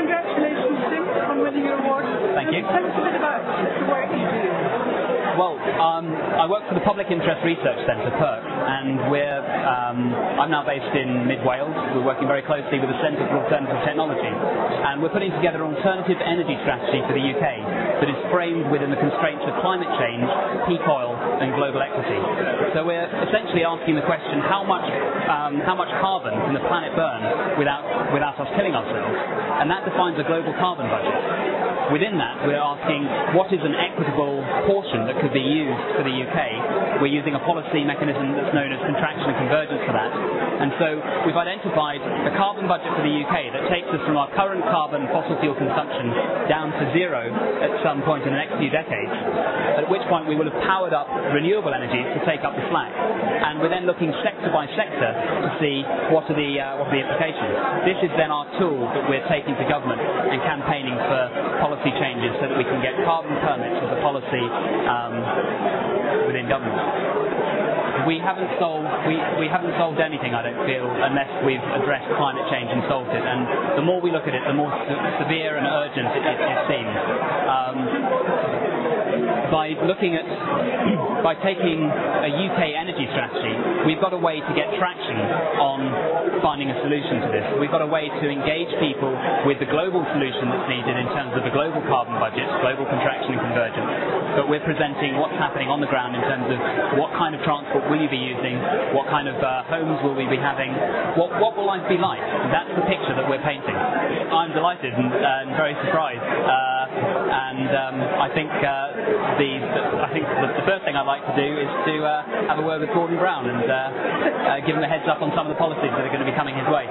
Congratulations, Tim, on winning your award. Thank you. Tell us a bit about the work you do. Well, I work for the Public Interest Research Centre, PERC, and I'm now based in mid-Wales. We're working very closely with the Centre for Alternative Technology, and we're putting together an alternative energy strategy for the UK that is framed within the constraints of climate change, peak oil, and global equity. So we're essentially asking the question, how much carbon can the planet burn without us killing ourselves? And that defines a global carbon budget. Within that, we're asking what is an equitable portion that could be used for the UK. We're using a policy mechanism that's known as contraction and convergence for that. And so we've identified a carbon budget for the UK that takes us from our current carbon fossil fuel consumption down to zero at some point in the next few decades, at which point we will have powered up renewable energies to take up the slack. And we're then looking sector by sector to see what are the implications. This is then our tool that we're taking to government and campaigning for policy changes so that we can get carbon permits as a policy within government. We haven't solved anything, I don't feel, unless we've addressed climate change and solved it. And the more we look at it, the more severe and urgent it seems. By taking a UK energy strategy, we've got a way to get traction on finding a solution to this. We've got a way to engage people with the global solution that's needed in terms of the global carbon budget, global contraction and convergence. But we're presenting what's happening on the ground in terms of what kind of transport will you be using, what kind of homes will we be having, what will life be like? That's the picture that we're painting. I'm delighted and very surprised. I think the first thing I'd like to do is to have a word with Gordon Brown and give him a heads up on some of the policies that are going to be coming his way.